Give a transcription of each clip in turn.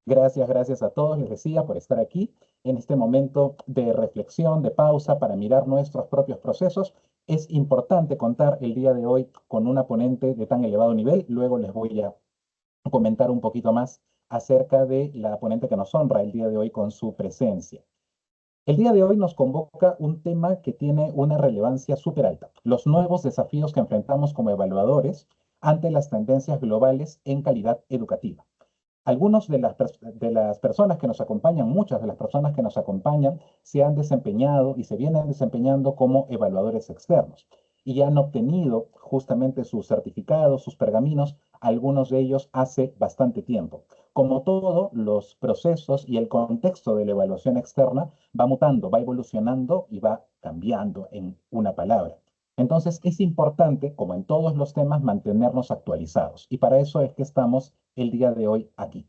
Gracias a todos, les decía, por estar aquí en este momento de reflexión, de pausa para mirar nuestros propios procesos. Es importante contar el día de hoy con una ponente de tan elevado nivel. Luego les voy a comentar un poquito más acerca de la ponente que nos honra el día de hoy con su presencia. El día de hoy nos convoca un tema que tiene una relevancia súper alta: los nuevos desafíos que enfrentamos como evaluadores ante las tendencias globales en calidad educativa. Algunas de las personas que nos acompañan, muchas de las personas que nos acompañan, se han desempeñado y se vienen desempeñando como evaluadores externos y han obtenido justamente sus certificados, sus pergaminos, algunos de ellos hace bastante tiempo. Como todo, los procesos y el contexto de la evaluación externa va mutando, va evolucionando y va cambiando en una palabra. Entonces, es importante, como en todos los temas, mantenernos actualizados. Y para eso es que estamos el día de hoy aquí.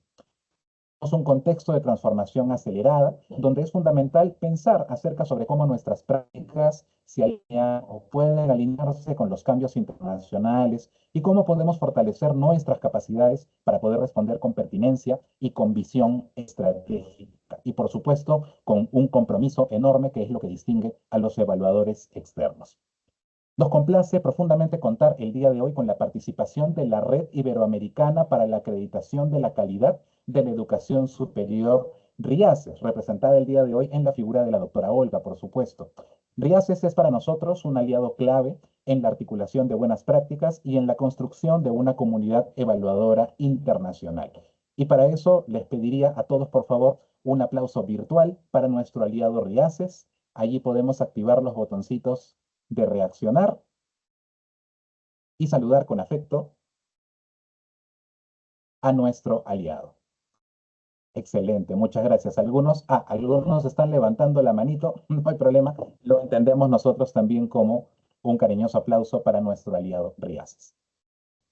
Es un contexto de transformación acelerada, donde es fundamental pensar acerca sobre cómo nuestras prácticas se alinean o pueden alinearse con los cambios internacionales y cómo podemos fortalecer nuestras capacidades para poder responder con pertinencia y con visión estratégica. Y por supuesto, con un compromiso enorme que es lo que distingue a los evaluadores externos. Nos complace profundamente contar el día de hoy con la participación de la Red Iberoamericana para la Acreditación de la Calidad de la Educación Superior, RIACES, representada el día de hoy en la figura de la doctora Olga, por supuesto. RIACES es para nosotros un aliado clave en la articulación de buenas prácticas y en la construcción de una comunidad evaluadora internacional. Y para eso les pediría a todos, por favor, un aplauso virtual para nuestro aliado RIACES. Allí podemos activar los botoncitos de reaccionar y saludar con afecto a nuestro aliado. Excelente, muchas gracias. Algunos están levantando la manito, no hay problema, lo entendemos nosotros también como un cariñoso aplauso para nuestro aliado Riaces.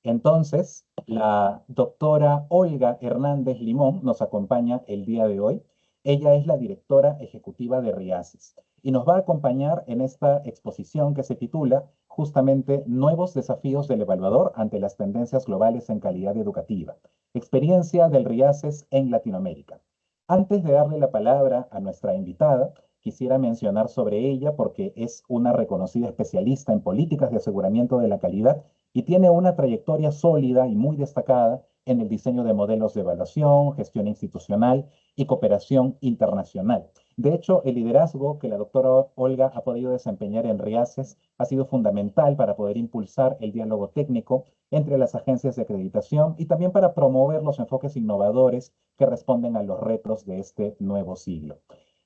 Entonces, la doctora Olga Hernández Limón nos acompaña el día de hoy. Ella es la directora ejecutiva de RIACES y nos va a acompañar en esta exposición que se titula justamente Nuevos desafíos del evaluador ante las tendencias globales en calidad educativa. Experiencia del RIACES en Latinoamérica. Antes de darle la palabra a nuestra invitada, quisiera mencionar sobre ella porque es una reconocida especialista en políticas de aseguramiento de la calidad y tiene una trayectoria sólida y muy destacada en el diseño de modelos de evaluación, gestión institucional y cooperación internacional. De hecho, el liderazgo que la doctora Olga ha podido desempeñar en RIACES ha sido fundamental para poder impulsar el diálogo técnico entre las agencias de acreditación y también para promover los enfoques innovadores que responden a los retos de este nuevo siglo.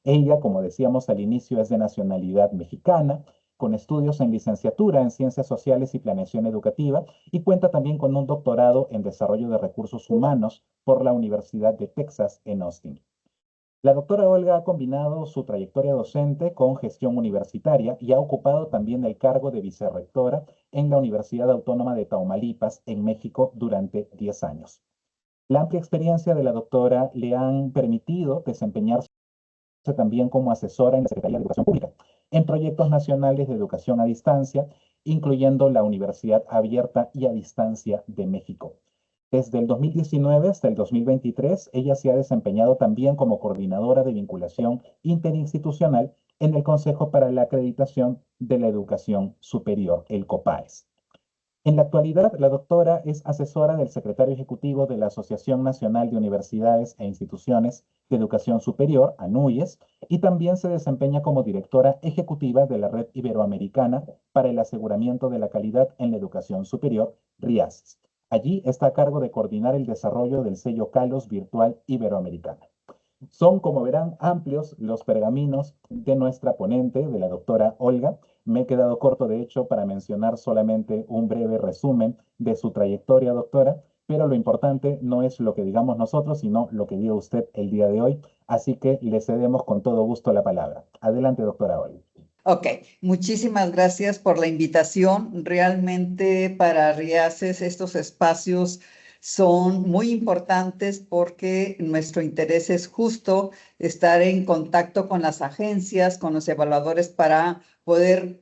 Ella, como decíamos al inicio, es de nacionalidad mexicana, con estudios en licenciatura en Ciencias Sociales y Planeación Educativa, y cuenta también con un doctorado en Desarrollo de Recursos Humanos por la Universidad de Texas en Austin. La doctora Olga ha combinado su trayectoria docente con gestión universitaria y ha ocupado también el cargo de vicerrectora en la Universidad Autónoma de Tamaulipas, en México, durante 10 años. La amplia experiencia de la doctora le han permitido desempeñarse también como asesora en la Secretaría de Educación Pública, en proyectos nacionales de educación a distancia, incluyendo la Universidad Abierta y a Distancia de México. Desde el 2019 hasta el 2023, ella se ha desempeñado también como coordinadora de vinculación interinstitucional en el Consejo para la Acreditación de la Educación Superior, el COPAES. En la actualidad, la doctora es asesora del secretario ejecutivo de la Asociación Nacional de Universidades e Instituciones de Educación Superior, ANUYES, y también se desempeña como directora ejecutiva de la Red Iberoamericana para el Aseguramiento de la Calidad en la Educación Superior, RIACES. Allí está a cargo de coordinar el desarrollo del sello CALOS Virtual Iberoamericana. Son, como verán, amplios los pergaminos de nuestra ponente, de la doctora Olga. Me he quedado corto, de hecho, para mencionar solamente un breve resumen de su trayectoria, doctora, pero lo importante no es lo que digamos nosotros, sino lo que diga usted el día de hoy. Así que le cedemos con todo gusto la palabra. Adelante, doctora Olga. Ok, muchísimas gracias por la invitación. Realmente para RIACES estos espacios son muy importantes porque nuestro interés es justo estar en contacto con las agencias, con los evaluadores para poder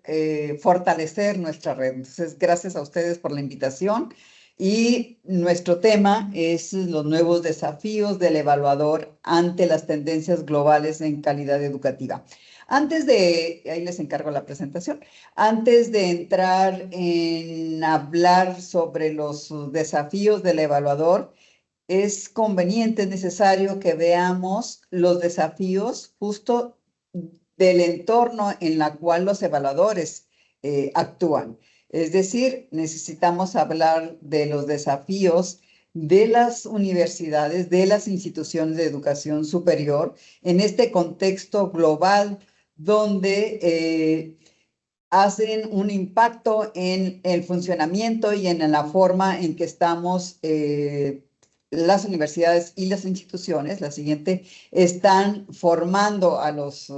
fortalecer nuestra red. Entonces, gracias a ustedes por la invitación. Y nuestro tema es los nuevos desafíos del evaluador ante las tendencias globales en calidad educativa. Ahí les encargo la presentación, antes de entrar en hablar sobre los desafíos del evaluador, es conveniente, es necesario que veamos los desafíos justo del entorno en la cual los evaluadores actúan. Es decir, necesitamos hablar de los desafíos de las universidades, de las instituciones de educación superior, en este contexto global donde hacen un impacto en el funcionamiento y en la forma en que estamos las universidades y las instituciones, la siguiente, están formando a los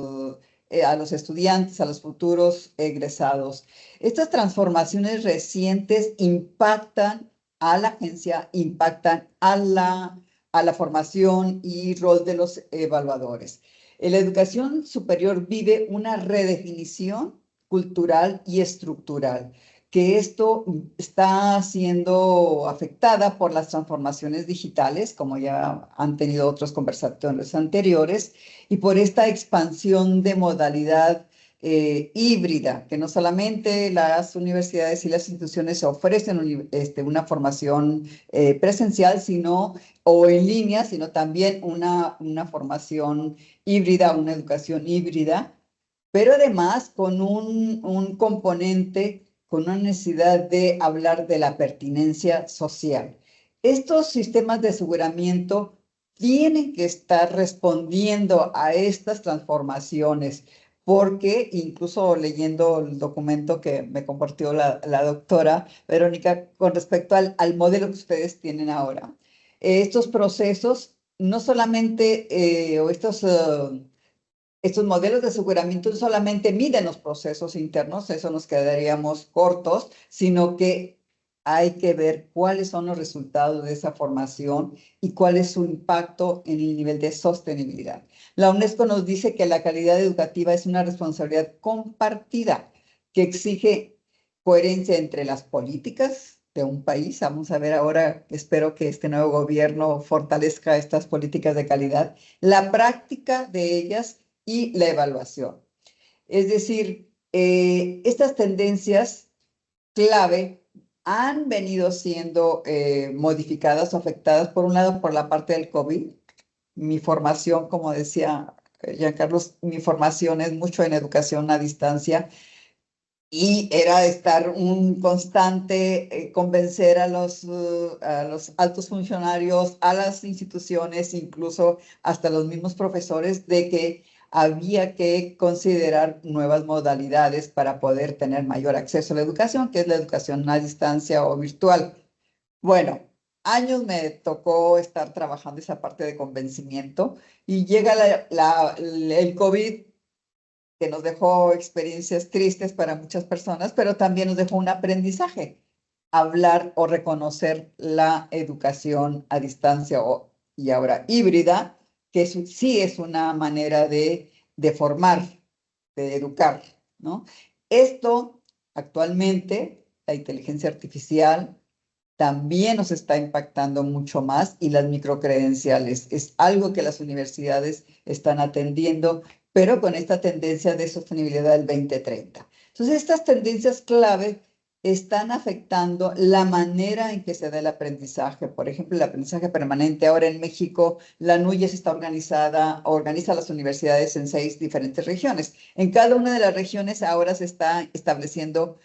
estudiantes, a los futuros egresados. Estas transformaciones recientes impactan a la agencia, impactan a la formación y rol de los evaluadores. La educación superior vive una redefinición cultural y estructural, que esto está siendo afectada por las transformaciones digitales, como ya han tenido otros conversatorios anteriores, y por esta expansión de modalidad híbrida, que no solamente las universidades y las instituciones ofrecen una formación presencial, o en línea, sino también una formación híbrida, una educación híbrida, pero además con un componente, con una necesidad de hablar de la pertinencia social. Estos sistemas de aseguramiento tienen que estar respondiendo a estas transformaciones, porque incluso leyendo el documento que me compartió la doctora Verónica con respecto al modelo que ustedes tienen ahora, estos procesos no solamente, estos modelos de aseguramiento no solamente miden los procesos internos, eso nos quedaríamos cortos, sino que hay que ver cuáles son los resultados de esa formación y cuál es su impacto en el nivel de sostenibilidad. La UNESCO nos dice que la calidad educativa es una responsabilidad compartida que exige coherencia entre las políticas de un país. Vamos a ver ahora, espero que este nuevo gobierno fortalezca estas políticas de calidad, la práctica de ellas y la evaluación. Es decir, estas tendencias clave han venido siendo modificadas o afectadas, por un lado, por la parte del COVID. Mi formación, como decía Giancarlos, mi formación es mucho en educación a distancia y era estar un constante convencer a los altos funcionarios, a las instituciones, incluso hasta los mismos profesores, de que había que considerar nuevas modalidades para poder tener mayor acceso a la educación, que es la educación a distancia o virtual. Bueno, años me tocó estar trabajando esa parte de convencimiento y llega el COVID, que nos dejó experiencias tristes para muchas personas, pero también nos dejó un aprendizaje, hablar o reconocer la educación a distancia y ahora híbrida, que sí es una manera de formar, de educar, ¿no? Esto actualmente, la inteligencia artificial también nos está impactando mucho más, y las microcredenciales es algo que las universidades están atendiendo, pero con esta tendencia de sostenibilidad del 2030. Entonces, estas tendencias clave están afectando la manera en que se da el aprendizaje. Por ejemplo, el aprendizaje permanente. Ahora en México, la NUYES está organiza las universidades en 6 diferentes regiones. En cada una de las regiones ahora se está estableciendo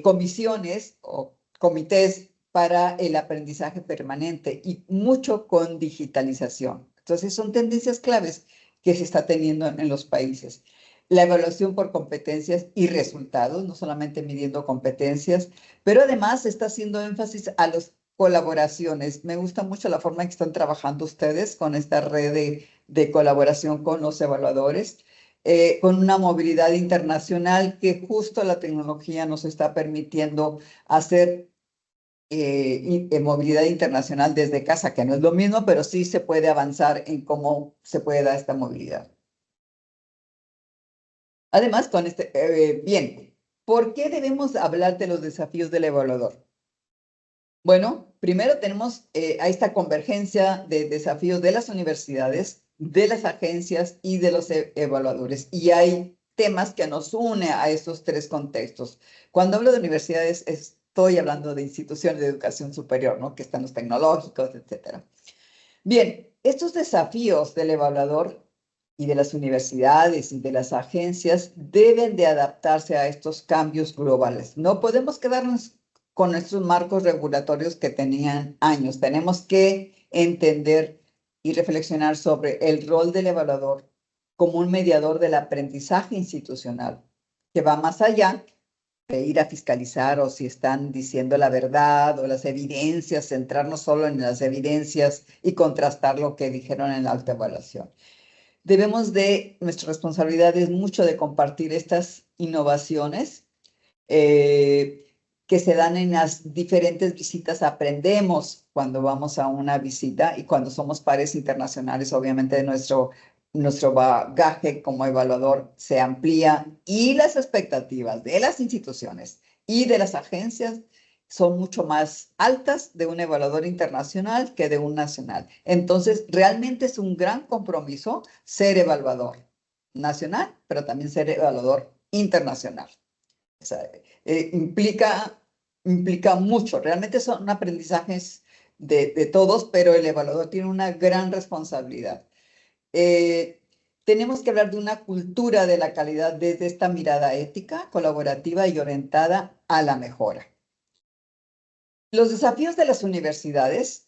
comisiones o comités para el aprendizaje permanente, y mucho con digitalización. Entonces, son tendencias claves que se está teniendo en los países. La evaluación por competencias y resultados, no solamente midiendo competencias, pero además se está haciendo énfasis a las colaboraciones. Me gusta mucho la forma en que están trabajando ustedes con esta red de colaboración con los evaluadores, con una movilidad internacional que justo la tecnología nos está permitiendo hacer movilidad internacional desde casa, que no es lo mismo, pero sí se puede avanzar en cómo se puede dar esta movilidad. Además, bien, ¿por qué debemos hablar de los desafíos del evaluador? Bueno, primero tenemos a esta convergencia de desafíos de las universidades, de las agencias y de los evaluadores. Y hay temas que nos unen a estos tres contextos. Cuando hablo de universidades, estoy hablando de instituciones de educación superior, ¿no? Que están los tecnológicos, etcétera. Bien, estos desafíos del evaluador y de las universidades y de las agencias deben de adaptarse a estos cambios globales. No podemos quedarnos con nuestros marcos regulatorios que tenían años. Tenemos que entender y reflexionar sobre el rol del evaluador como un mediador del aprendizaje institucional, que va más allá de ir a fiscalizar o si están diciendo la verdad o las evidencias, centrarnos solo en las evidencias y contrastar lo que dijeron en la alta evaluación. Nuestra responsabilidad es mucho de compartir estas innovaciones que se dan en las diferentes visitas. Aprendemos cuando vamos a una visita y cuando somos pares internacionales, obviamente nuestro bagaje como evaluador se amplía y las expectativas de las instituciones y de las agencias son mucho más altas de un evaluador internacional que de un nacional. Entonces, realmente es un gran compromiso ser evaluador nacional, pero también ser evaluador internacional. O sea, implica mucho. Realmente son aprendizajes de todos, pero el evaluador tiene una gran responsabilidad. Tenemos que hablar de una cultura de la calidad desde esta mirada ética, colaborativa y orientada a la mejora. Los desafíos de las universidades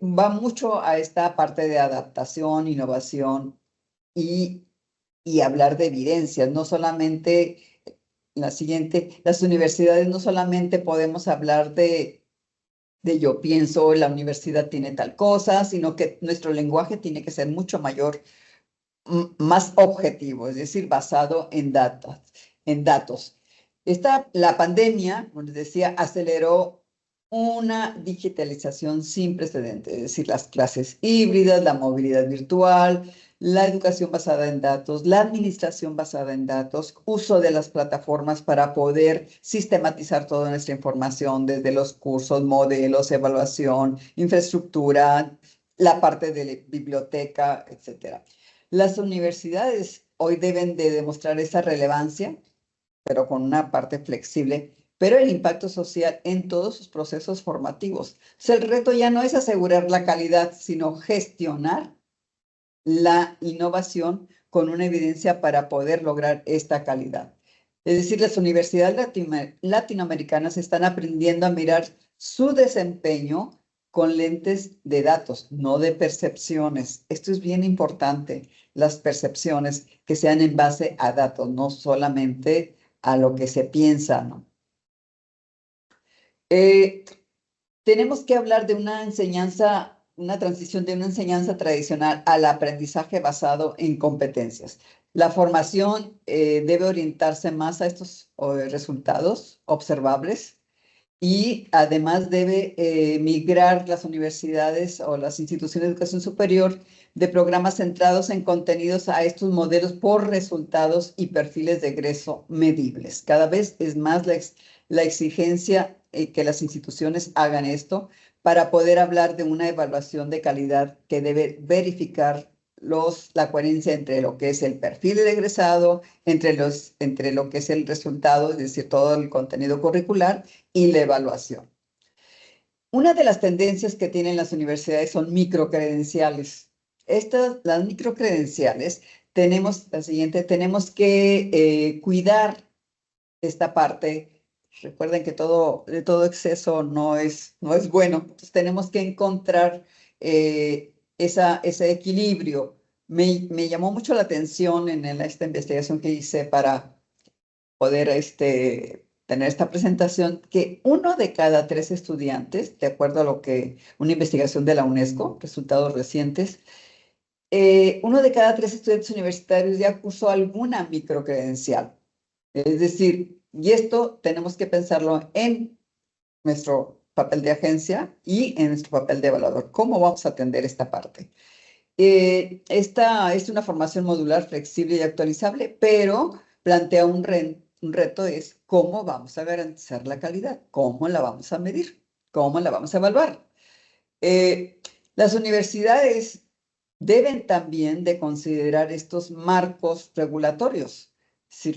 van mucho a esta parte de adaptación, innovación y hablar de evidencias. No solamente, las universidades no solamente podemos hablar de yo pienso, la universidad tiene tal cosa, sino que nuestro lenguaje tiene que ser mucho mayor, más objetivo, es decir, basado en datos. La pandemia, como les decía, aceleró una digitalización sin precedentes, es decir, las clases híbridas, la movilidad virtual, la educación basada en datos, la administración basada en datos, uso de las plataformas para poder sistematizar toda nuestra información, desde los cursos, modelos, evaluación, infraestructura, la parte de la biblioteca, etcétera. Las universidades hoy deben de demostrar esa relevancia, pero con una parte flexible, pero el impacto social en todos sus procesos formativos. O sea, el reto ya no es asegurar la calidad, sino gestionar la innovación con una evidencia para poder lograr esta calidad. Es decir, las universidades latinoamericanas están aprendiendo a mirar su desempeño con lentes de datos, no de percepciones. Esto es bien importante, las percepciones que sean en base a datos, no solamente a lo que se piensa, ¿no? Tenemos que hablar de una transición de una enseñanza tradicional al aprendizaje basado en competencias. La formación debe orientarse más a estos resultados observables y además debe migrar las universidades o las instituciones de educación superior de programas centrados en contenidos a estos modelos por resultados y perfiles de egreso medibles. Cada vez es más la exigencia que las instituciones hagan esto para poder hablar de una evaluación de calidad que debe verificar la coherencia entre lo que es el perfil del egresado, entre lo que es el resultado, es decir, todo el contenido curricular y la evaluación. Una de las tendencias que tienen las universidades son microcredenciales. Las microcredenciales, tenemos que cuidar esta parte. Recuerden que de todo exceso no es bueno. Entonces tenemos que encontrar ese equilibrio. Me llamó mucho la atención en esta investigación que hice para poder tener esta presentación, que 1 de cada 3 estudiantes, de acuerdo a una investigación de la UNESCO, resultados recientes, 1 de cada 3 estudiantes universitarios ya cursó alguna microcredencial. Es decir, y esto tenemos que pensarlo en nuestro papel de agencia y en nuestro papel de evaluador. ¿Cómo vamos a atender esta parte? Esta es una formación modular, flexible y actualizable, pero plantea un reto, es cómo vamos a garantizar la calidad, cómo la vamos a medir, ¿Cómo la vamos a evaluar? Las universidades deben también de considerar estos marcos regulatorios,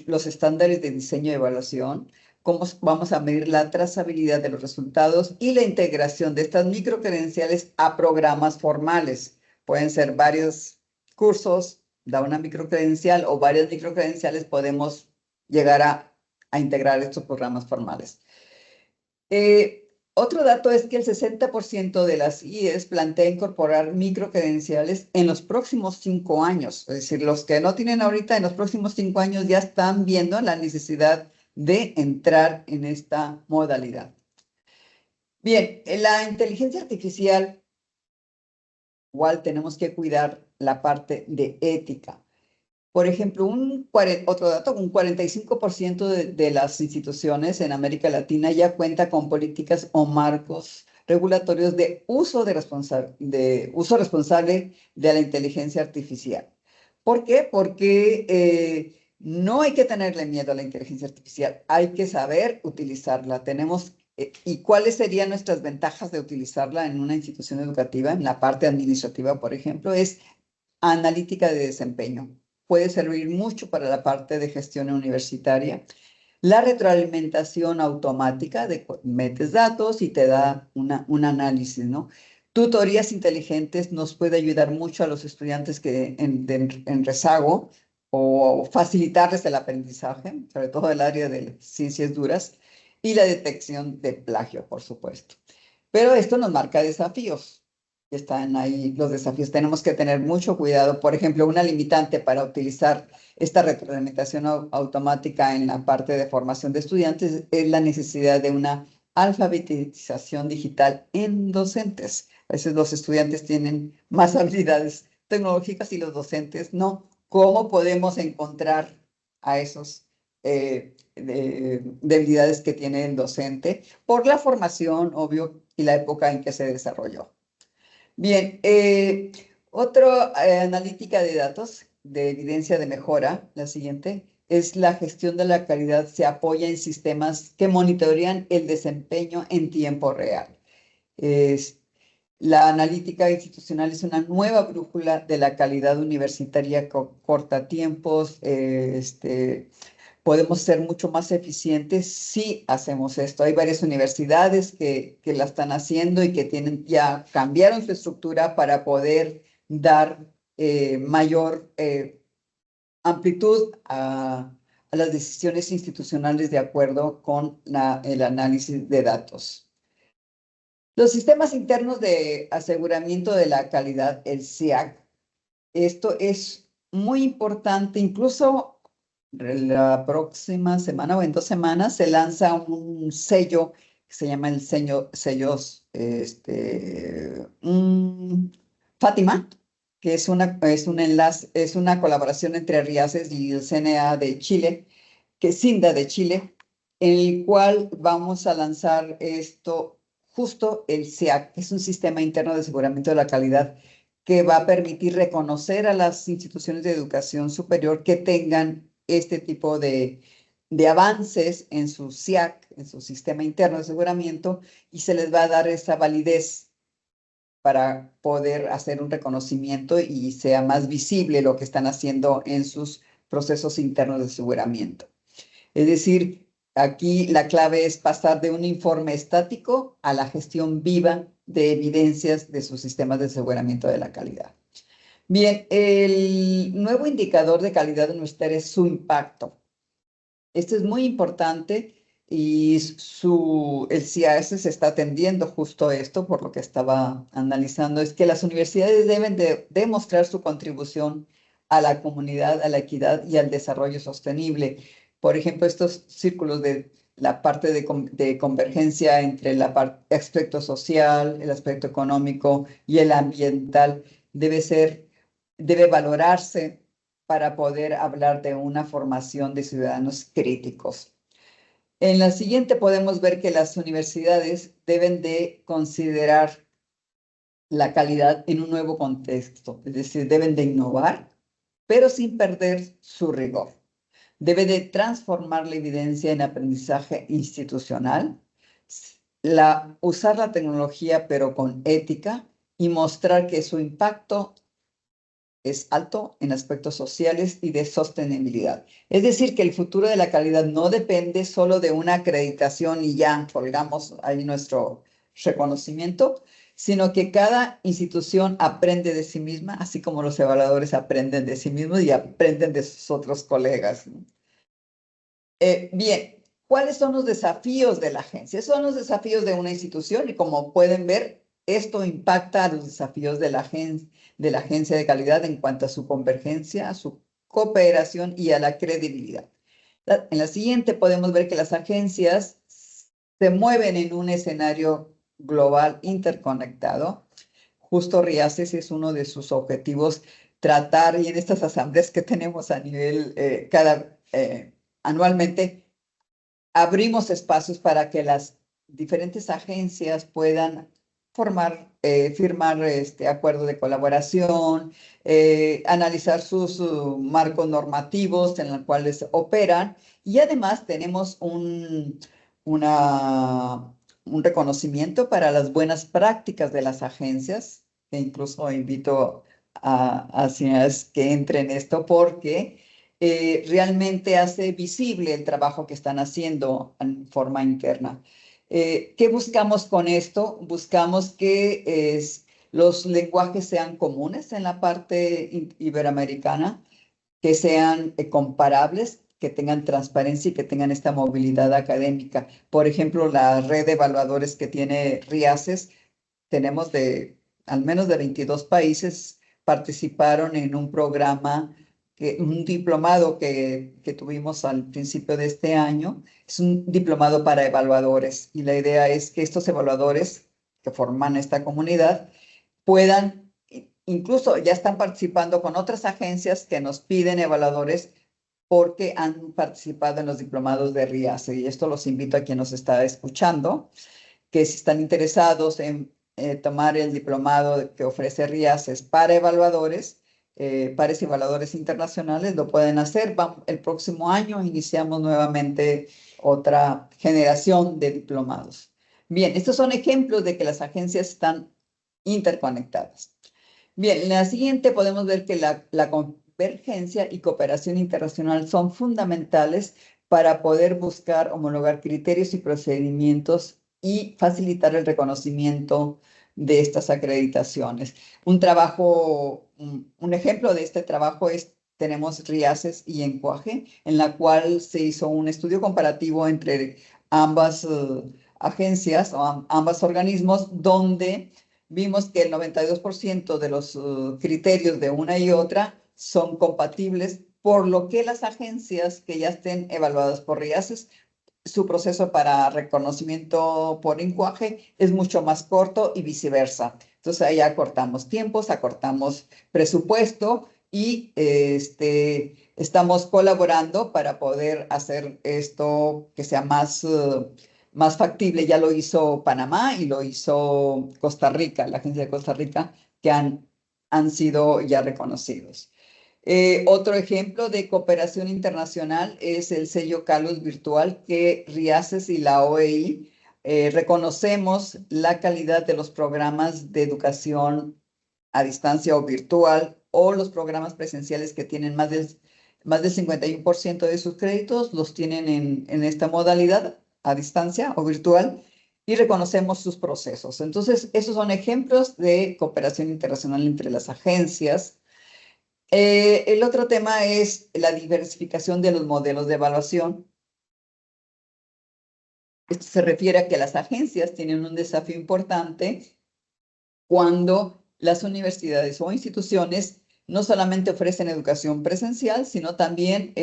los estándares de diseño y evaluación, cómo vamos a medir la trazabilidad de los resultados y la integración de estas microcredenciales a programas formales. Pueden ser varios cursos, da una microcredencial o varias microcredenciales, podemos llegar a integrar estos programas formales. Otro dato es que el 60% de las IES plantea incorporar microcredenciales en los próximos 5 años. Es decir, los que no tienen ahorita, en los próximos 5 años ya están viendo la necesidad de entrar en esta modalidad. Bien, en la inteligencia artificial, igual tenemos que cuidar la parte de ética. Por ejemplo, otro dato, un 45% de las instituciones en América Latina ya cuenta con políticas o marcos regulatorios de uso responsable de la inteligencia artificial. ¿Por qué? Porque no hay que tenerle miedo a la inteligencia artificial, hay que saber utilizarla. ¿Y cuáles serían nuestras ventajas de utilizarla en una institución educativa? En la parte administrativa, por ejemplo, es analítica de desempeño. Puede servir mucho para la parte de gestión universitaria. La retroalimentación automática, metes datos y te da un análisis, ¿no? Tutorías inteligentes nos puede ayudar mucho a los estudiantes que en rezago o facilitarles el aprendizaje, sobre todo el área de ciencias duras, y la detección de plagio, por supuesto. Pero esto nos marca desafíos. Están ahí los desafíos. Tenemos que tener mucho cuidado. Por ejemplo, una limitante para utilizar esta retroalimentación automática en la parte de formación de estudiantes es la necesidad de una alfabetización digital en docentes. A veces los estudiantes tienen más habilidades tecnológicas y los docentes no. ¿Cómo podemos encontrar a esos debilidades que tiene el docente? Por la formación, obvio, y la época en que se desarrolló. Bien, otra analítica de datos de evidencia de mejora, la siguiente, es la gestión de la calidad. Se apoya en sistemas que monitorean el desempeño en tiempo real. La analítica institucional es una nueva brújula de la calidad universitaria, corta tiempos, podemos ser mucho más eficientes si hacemos esto. Hay varias universidades que la están haciendo y que ya cambiaron su estructura para poder dar mayor amplitud a las decisiones institucionales de acuerdo con el análisis de datos. Los sistemas internos de aseguramiento de la calidad, el SIAC, esto es muy importante. Incluso la próxima semana o en 2 semanas se lanza un sello que se llama el sellos Fátima, que es un enlace, es una colaboración entre RIACES y el CNA de Chile, que es CINDA de Chile, en el cual vamos a lanzar justo el SIAC, que es un sistema interno de aseguramiento de la calidad que va a permitir reconocer a las instituciones de educación superior que tengan este tipo de avances en su SIAC, en su sistema interno de aseguramiento, y se les va a dar esa validez para poder hacer un reconocimiento y sea más visible lo que están haciendo en sus procesos internos de aseguramiento. Es decir, aquí la clave es pasar de un informe estático a la gestión viva de evidencias de sus sistemas de aseguramiento de la calidad. Bien, el nuevo indicador de calidad universitaria es su impacto. Esto es muy importante y el CIAS se está atendiendo justo esto, por lo que estaba analizando, es que las universidades deben de demostrar su contribución a la comunidad, a la equidad y al desarrollo sostenible. Por ejemplo, estos círculos de la parte de convergencia entre el aspecto social, el aspecto económico y el ambiental debe valorarse para poder hablar de una formación de ciudadanos críticos. En la siguiente podemos ver que las universidades deben de considerar la calidad en un nuevo contexto, es decir, deben de innovar, pero sin perder su rigor. Debe de transformar la evidencia en aprendizaje institucional, usar la tecnología pero con ética y mostrar que su impacto es alto en aspectos sociales y de sostenibilidad. Es decir, que el futuro de la calidad no depende solo de una acreditación y ya colgamos ahí nuestro reconocimiento, sino que cada institución aprende de sí misma, así como los evaluadores aprenden de sí mismos y aprenden de sus otros colegas, ¿no? Bien, ¿cuáles son los desafíos de la agencia? Son los desafíos de una institución y como pueden ver, esto impacta a los desafíos de la agencia de calidad en cuanto a su convergencia, a su cooperación y a la credibilidad. En la siguiente podemos ver que las agencias se mueven en un escenario global interconectado. Justo RIACES es uno de sus objetivos tratar, y en estas asambleas que tenemos a nivel anualmente, abrimos espacios para que las diferentes agencias puedan firmar acuerdos de colaboración, analizar sus marcos normativos en los cuales operan, y además tenemos un reconocimiento para las buenas prácticas de las agencias, que incluso invito a señoras que entren en esto porque realmente hace visible el trabajo que están haciendo en forma interna. ¿Qué buscamos con esto? Buscamos que los lenguajes sean comunes en la parte iberoamericana, que sean comparables, que tengan transparencia y que tengan esta movilidad académica. Por ejemplo, la red de evaluadores que tiene RIACES, tenemos al menos de 22 países participaron en un programa, un diplomado que tuvimos al principio de este año. Es un diplomado para evaluadores y la idea es que estos evaluadores que forman esta comunidad puedan, incluso ya están participando con otras agencias que nos piden evaluadores porque han participado en los diplomados de RIACE. Y esto los invito a quien nos está escuchando, que si están interesados en tomar el diplomado que ofrece RIACES para evaluadores, pares evaluadores internacionales, lo pueden hacer. El próximo año iniciamos nuevamente otra generación de diplomados. Bien, estos son ejemplos de que las agencias están interconectadas. Bien, en la siguiente podemos ver que la convergencia y cooperación internacional son fundamentales para poder buscar homologar criterios y procedimientos y facilitar el reconocimiento de estas acreditaciones. Un ejemplo de este trabajo tenemos RIACES y ENCUAGE, en la cual se hizo un estudio comparativo entre ambas agencias o ambos organismos, donde vimos que el 92% de los criterios de una y otra son compatibles, por lo que las agencias que ya estén evaluadas por RIACES, su proceso para reconocimiento por ENCUAGE es mucho más corto y viceversa. Entonces ahí acortamos tiempos, acortamos presupuesto y estamos colaborando para poder hacer esto que sea más factible. Ya lo hizo Panamá y lo hizo Costa Rica, la agencia de Costa Rica, que han sido ya reconocidos. Otro ejemplo de cooperación internacional es el sello CALUS virtual, que RIACES y la OEI reconocemos la calidad de los programas de educación a distancia o virtual, o los programas presenciales que tienen más del 51% de sus créditos, los tienen en esta modalidad a distancia o virtual, y reconocemos sus procesos. Entonces, esos son ejemplos de cooperación internacional entre las agencias. El otro tema es la diversificación de los modelos de evaluación. Esto se refiere a que las agencias tienen un desafío importante cuando las universidades o instituciones no solamente ofrecen educación presencial, sino también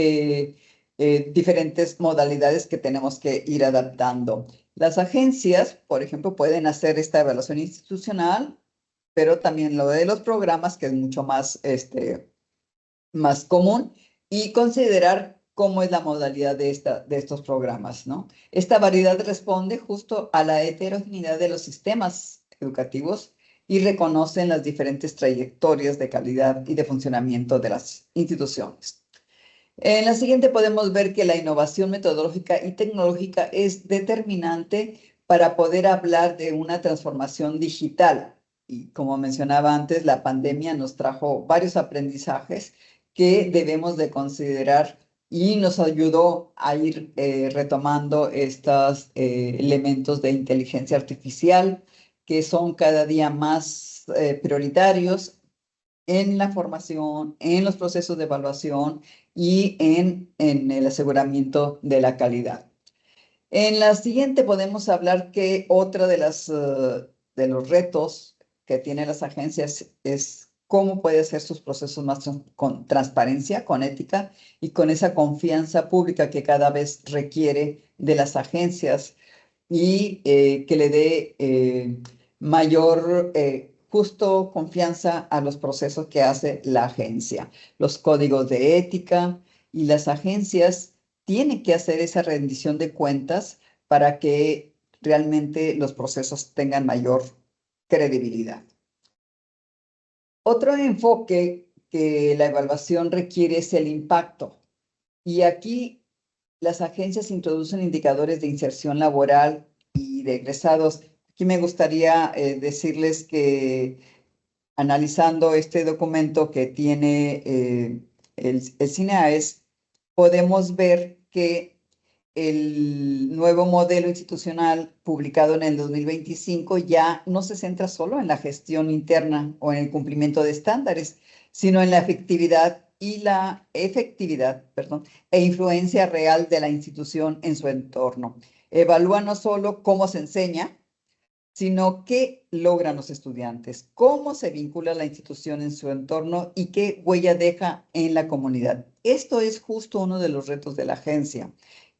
diferentes modalidades que tenemos que ir adaptando. Las agencias, por ejemplo, pueden hacer esta evaluación institucional, pero también lo de los programas, que es mucho más común, y considerar cómo es la modalidad de estos programas, ¿no? Esta variedad responde justo a la heterogeneidad de los sistemas educativos y reconocen las diferentes trayectorias de calidad y de funcionamiento de las instituciones. En la siguiente podemos ver que la innovación metodológica y tecnológica es determinante para poder hablar de una transformación digital. Y como mencionaba antes, la pandemia nos trajo varios aprendizajes que debemos de considerar y nos ayudó a ir retomando estos elementos de inteligencia artificial que son cada día más prioritarios en la formación, en los procesos de evaluación y en el aseguramiento de la calidad. En la siguiente podemos hablar que otra de de los retos que tienen las agencias es cómo puede hacer sus procesos más con transparencia, con ética y con esa confianza pública que cada vez requiere de las agencias y que le dé mayor justo confianza a los procesos que hace la agencia, los códigos de ética y las agencias tienen que hacer esa rendición de cuentas para que realmente los procesos tengan mayor credibilidad. Otro enfoque que la evaluación requiere es el impacto. Y aquí las agencias introducen indicadores de inserción laboral y de egresados. Aquí me gustaría decirles que analizando este documento que tiene el CINEAES, podemos ver que el nuevo modelo institucional publicado en el 2025 ya no se centra solo en la gestión interna o en el cumplimiento de estándares, sino en la efectividad, perdón, e influencia real de la institución en su entorno. Evalúa no solo cómo se enseña, sino qué logran los estudiantes, cómo se vincula la institución en su entorno y qué huella deja en la comunidad. Esto es justo uno de los retos de la agencia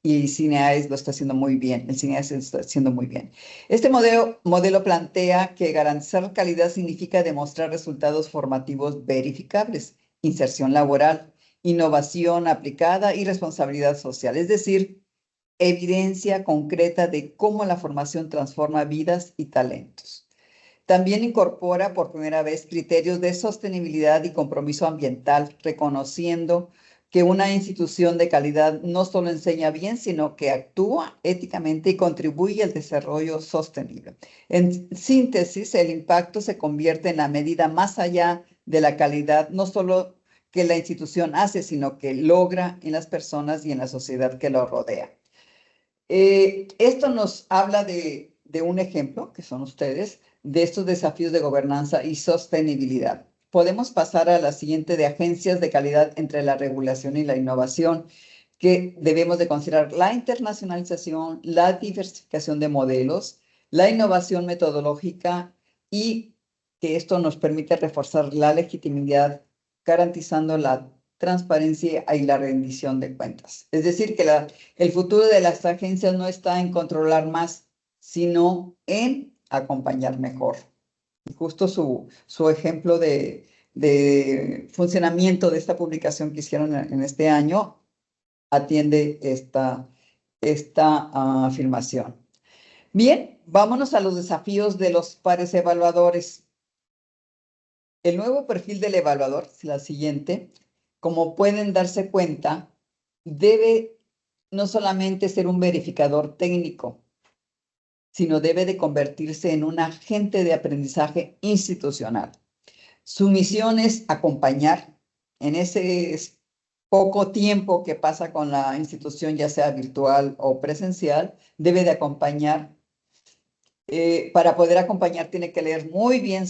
y CINEAES lo está haciendo muy bien, el CINEAES lo está haciendo muy bien. Este modelo plantea que garantizar calidad significa demostrar resultados formativos verificables, inserción laboral, innovación aplicada y responsabilidad social, es decir, evidencia concreta de cómo la formación transforma vidas y talentos. También incorpora por primera vez criterios de sostenibilidad y compromiso ambiental, reconociendo que una institución de calidad no solo enseña bien, sino que actúa éticamente y contribuye al desarrollo sostenible. En síntesis, el impacto se convierte en la medida más allá de la calidad, no solo que la institución hace, sino que logra en las personas y en la sociedad que lo rodea. Esto nos habla de un ejemplo, que son ustedes, de estos desafíos de gobernanza y sostenibilidad. Podemos pasar a la siguiente de agencias de calidad entre la regulación y la innovación, que debemos de considerar la internacionalización, la diversificación de modelos, la innovación metodológica y que esto nos permite reforzar la legitimidad, garantizando la transparencia y la rendición de cuentas. Es decir, que el futuro de las agencias no está en controlar más, sino en acompañar mejor. Y justo su ejemplo de funcionamiento de esta publicación que hicieron en este año atiende esta afirmación. Bien, vámonos a los desafíos de los pares evaluadores. El nuevo perfil del evaluador, es la siguiente, como pueden darse cuenta, debe no solamente ser un verificador técnico, sino debe de convertirse en un agente de aprendizaje institucional. Su misión es acompañar en ese poco tiempo que pasa con la institución, ya sea virtual o presencial, debe de acompañar. Para poder acompañar tiene que leer muy bien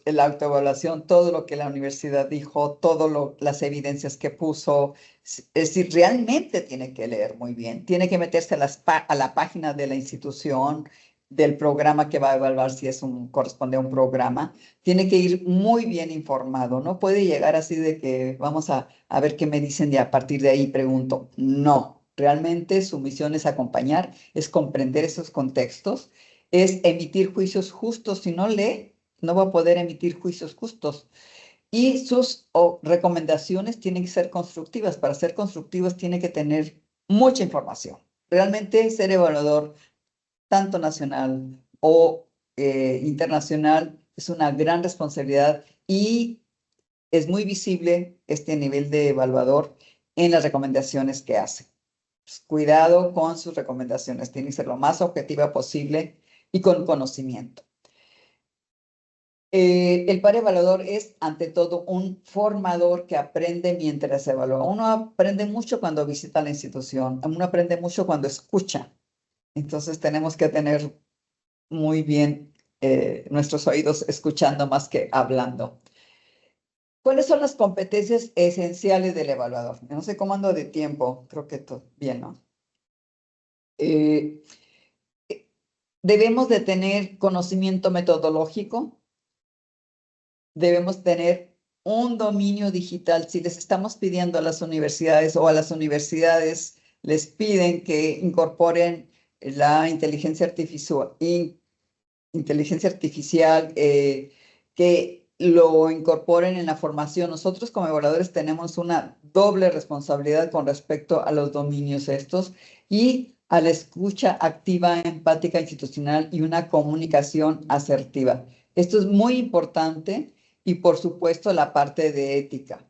la autoevaluación, todo lo que la universidad dijo, todas las evidencias que puso. Es decir, realmente tiene que leer muy bien. Tiene que meterse a la página de la institución, del programa que va a evaluar si corresponde a un programa. Tiene que ir muy bien informado. No puede llegar así de que vamos a ver qué me dicen y a partir de ahí pregunto. No, realmente su misión es acompañar, es comprender esos contextos, es emitir juicios justos. Si no lee, no va a poder emitir juicios justos. Y sus recomendaciones tienen que ser constructivas. Para ser constructivas tiene que tener mucha información. Realmente ser evaluador, tanto nacional o internacional, es una gran responsabilidad y es muy visible este nivel de evaluador en las recomendaciones que hace. Pues, cuidado con sus recomendaciones, tiene que ser lo más objetiva posible y con conocimiento. El par evaluador es, ante todo, un formador que aprende mientras evalúa. Uno aprende mucho cuando visita la institución, uno aprende mucho cuando escucha. Entonces tenemos que tener muy bien nuestros oídos escuchando más que hablando. ¿Cuáles son las competencias esenciales del evaluador? No sé cómo ando de tiempo, creo que todo bien, ¿no? Debemos de tener conocimiento metodológico, debemos tener un dominio digital. Si les estamos pidiendo a las universidades o a las universidades les piden que incorporen la inteligencia artificial, que lo incorporen en la formación. Nosotros como evaluadores tenemos una doble responsabilidad con respecto a los dominios estos y a la escucha activa, empática, institucional y una comunicación asertiva. Esto es muy importante y por supuesto la parte de ética.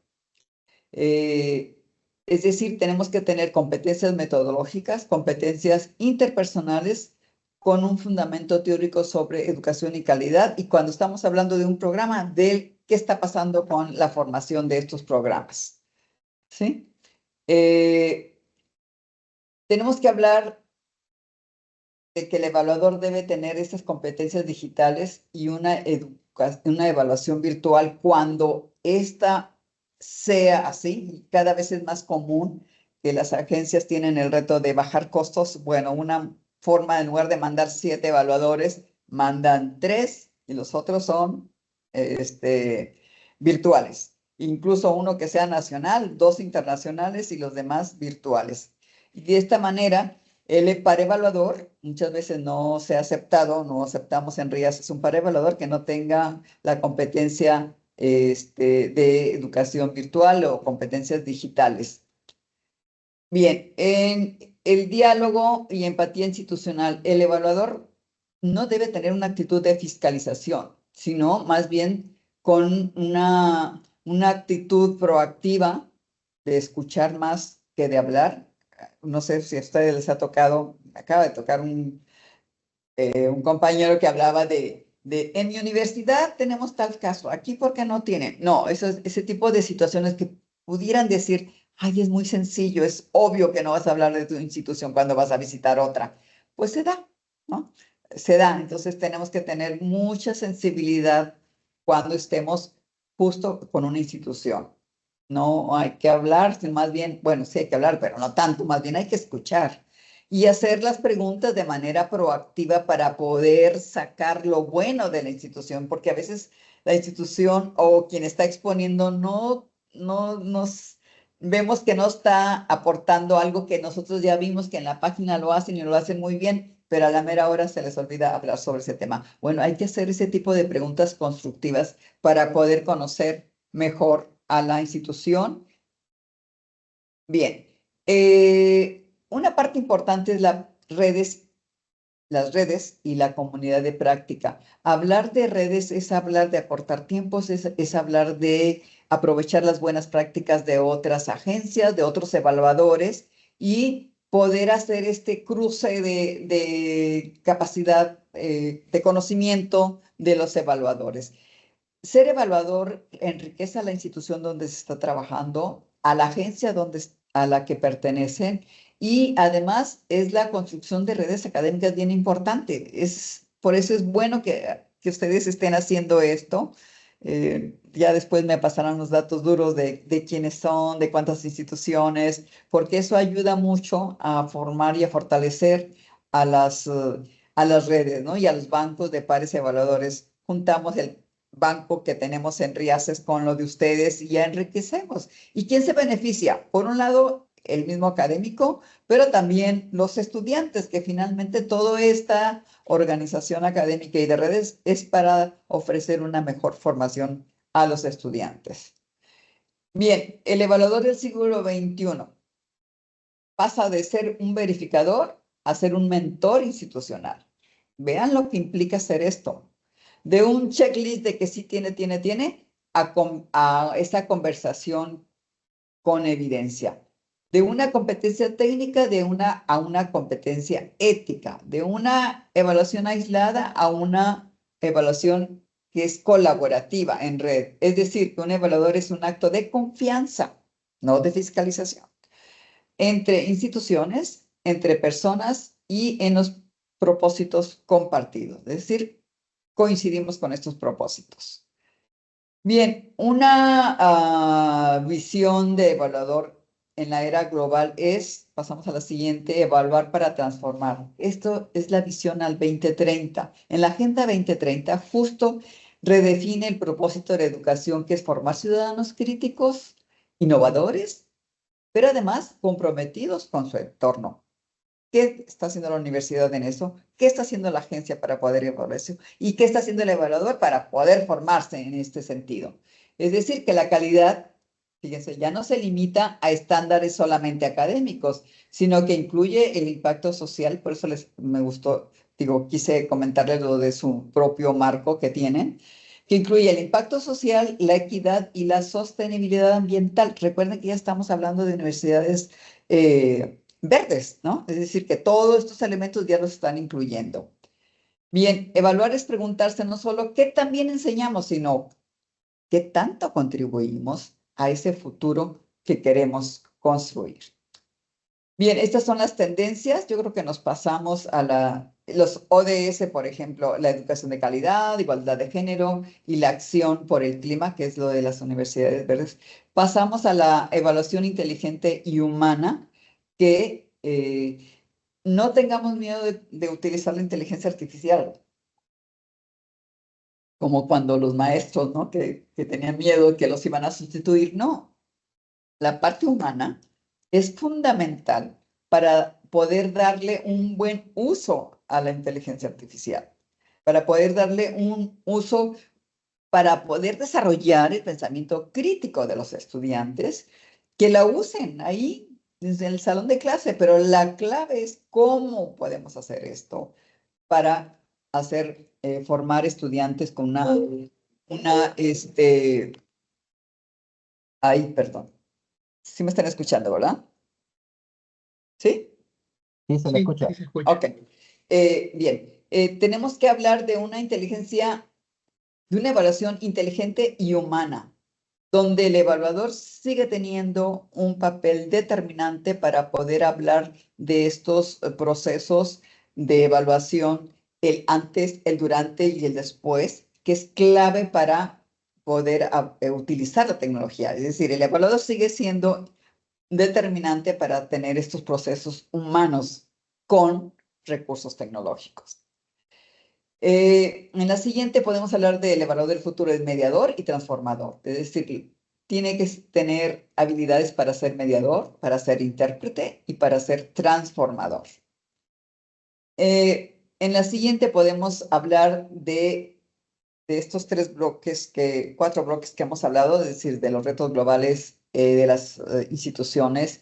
Es decir, tenemos que tener competencias metodológicas, competencias interpersonales con un fundamento teórico sobre educación y calidad. Y cuando estamos hablando de un programa, de qué está pasando con la formación de estos programas. ¿Sí? Tenemos que hablar de que el evaluador debe tener esas competencias digitales y una evaluación virtual cuando esta sea así. Cada vez es más común que las agencias tienen el reto de bajar costos. Bueno, una forma, en lugar de mandar 7 evaluadores, mandan 3 y los otros son virtuales. Incluso uno que sea nacional, 2 internacionales y los demás virtuales. Y de esta manera, el par evaluador muchas veces no se ha aceptado, no aceptamos en RIAS, es un par evaluador que no tenga la competencia de educación virtual o competencias digitales. Bien, en el diálogo y empatía institucional, el evaluador no debe tener una actitud de fiscalización, sino más bien con una actitud proactiva de escuchar más que de hablar. No sé si a ustedes les ha tocado, me acaba de tocar un compañero que hablaba en mi universidad tenemos tal caso, aquí ¿por qué no tienen? No, ese tipo de situaciones que pudieran decir, ay, es muy sencillo, es obvio que no vas a hablar de tu institución cuando vas a visitar otra. Pues se da, ¿no? Se da, entonces tenemos que tener mucha sensibilidad cuando estemos justo con una institución. No hay que hablar, sino más bien, bueno, sí hay que hablar, pero no tanto, más bien hay que escuchar y hacer las preguntas de manera proactiva para poder sacar lo bueno de la institución, porque a veces la institución o quien está exponiendo no nos vemos que no está aportando algo que nosotros ya vimos que en la página lo hacen y lo hacen muy bien, pero a la mera hora se les olvida hablar sobre ese tema. Bueno, hay que hacer ese tipo de preguntas constructivas para poder conocer mejor a la institución. Bien, una parte importante es las redes y la comunidad de práctica. Hablar de redes es hablar de aportar tiempos, es hablar de aprovechar las buenas prácticas de otras agencias, de otros evaluadores y poder hacer este cruce de capacidad, de conocimiento de los evaluadores. Ser evaluador enriquece a la institución donde se está trabajando, a la agencia a la que pertenecen y además es la construcción de redes académicas bien importante. Por eso es bueno que ustedes estén haciendo esto. Ya después me pasarán los datos duros de quiénes son, de cuántas instituciones, porque eso ayuda mucho a formar y a fortalecer a las redes, ¿no? Y a los bancos de pares evaluadores. Juntamos el banco que tenemos en RIACES con lo de ustedes y ya enriquecemos. ¿Y quién se beneficia? Por un lado, el mismo académico, pero también los estudiantes, que finalmente toda esta organización académica y de redes es para ofrecer una mejor formación a los estudiantes. Bien, el evaluador del siglo XXI pasa de ser un verificador a ser un mentor institucional. Vean lo que implica hacer esto. De un checklist de que sí tiene, a esa conversación con evidencia. de una competencia técnica a una competencia ética, de una evaluación aislada a una evaluación que es colaborativa en red. Es decir, que un evaluador es un acto de confianza, no de fiscalización, entre instituciones, entre personas y en los propósitos compartidos. Es decir, coincidimos con estos propósitos. Bien, una visión de evaluador en la era global es, pasamos a la siguiente, evaluar para transformar. Esto es la visión al 2030. En la Agenda 2030 justo redefine el propósito de la educación, que es formar ciudadanos críticos, innovadores, pero además comprometidos con su entorno. ¿Qué está haciendo la universidad en eso? ¿Qué está haciendo la agencia para poder evaluar eso? ¿Y qué está haciendo el evaluador para poder formarse en este sentido? Es decir, que la calidad, fíjense, ya no se limita a estándares solamente académicos, sino que incluye el impacto social. Por eso me gustó, digo, quise comentarles lo de su propio marco que tienen, que incluye el impacto social, la equidad y la sostenibilidad ambiental. Recuerden que ya estamos hablando de universidades verdes, ¿no? Es decir, que todos estos elementos ya los están incluyendo. Bien, evaluar es preguntarse no solo qué también enseñamos, sino qué tanto contribuimos a ese futuro que queremos construir. Bien, estas son las tendencias. Yo creo que nos pasamos a los ODS, por ejemplo, la educación de calidad, igualdad de género y la acción por el clima, que es lo de las universidades verdes. Pasamos a la evaluación inteligente y humana, que no tengamos miedo de utilizar la inteligencia artificial, como cuando los maestros, ¿no? Que tenían miedo que los iban a sustituir. No, la parte humana es fundamental para poder darle un buen uso a la inteligencia artificial, para poder darle un uso, para poder desarrollar el pensamiento crítico de los estudiantes, que la usen ahí desde el salón de clase, pero la clave es cómo podemos hacer esto para hacer, formar estudiantes con ay, perdón, sí me están escuchando, ¿verdad? ¿Sí? Sí, se le Sí, escucha. sí se escucha. Ok, bien. Tenemos que hablar de una inteligencia, de una evaluación inteligente y humana, donde el evaluador sigue teniendo un papel determinante para poder hablar de estos procesos de evaluación, el antes, el durante y el después, que es clave para poder utilizar la tecnología. Es decir, el evaluador sigue siendo determinante para tener estos procesos humanos con recursos tecnológicos. En la siguiente podemos hablar del evaluador del futuro, es mediador y transformador. Es decir, tiene que tener habilidades para ser mediador, para ser intérprete y para ser transformador. En la siguiente podemos hablar de estos cuatro bloques que hemos hablado, es decir, de los retos globales de las instituciones,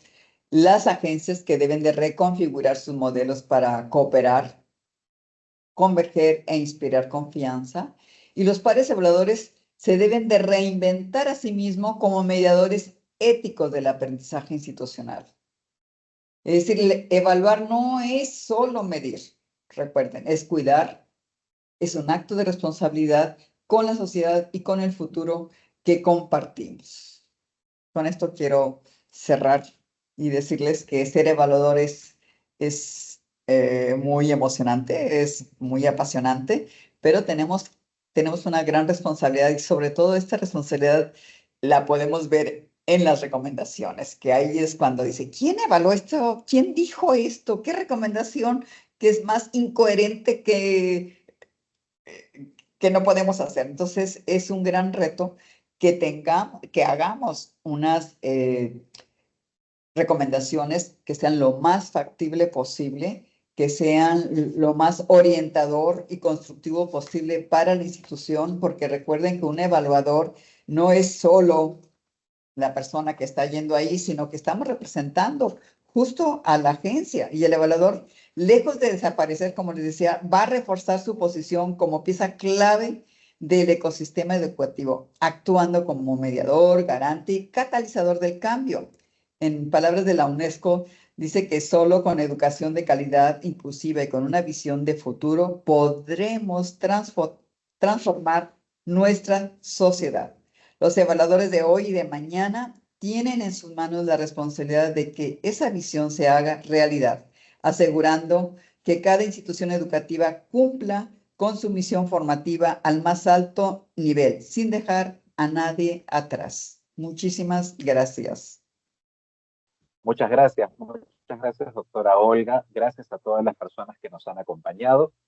las agencias que deben de reconfigurar sus modelos para cooperar, converger e inspirar confianza, y los pares evaluadores se deben de reinventar a sí mismos como mediadores éticos del aprendizaje institucional. Es decir, evaluar no es solo medir, recuerden, es cuidar, es un acto de responsabilidad con la sociedad y con el futuro que compartimos. Con esto quiero cerrar y decirles que ser evaluador es muy emocionante, es muy apasionante, pero tenemos una gran responsabilidad y sobre todo esta responsabilidad la podemos ver en las recomendaciones, que ahí es cuando dice, ¿quién evaluó esto? ¿Quién dijo esto? ¿Qué recomendación que es más incoherente que no podemos hacer? Entonces, es un gran reto que hagamos unas recomendaciones que sean lo más factible posible, que sean lo más orientador y constructivo posible para la institución, porque recuerden que un evaluador no es solo la persona que está yendo ahí, sino que estamos representando justo a la agencia, y el evaluador, lejos de desaparecer, como les decía, va a reforzar su posición como pieza clave del ecosistema educativo, actuando como mediador, garante y catalizador del cambio. en palabras de la UNESCO, dice que solo con educación de calidad inclusiva y con una visión de futuro podremos transformar nuestra sociedad. Los evaluadores de hoy y de mañana tienen en sus manos la responsabilidad de que esa visión se haga realidad, asegurando que cada institución educativa cumpla con su misión formativa al más alto nivel, sin dejar a nadie atrás. Muchísimas gracias. Muchas gracias, doctora Olga. Gracias a todas las personas que nos han acompañado.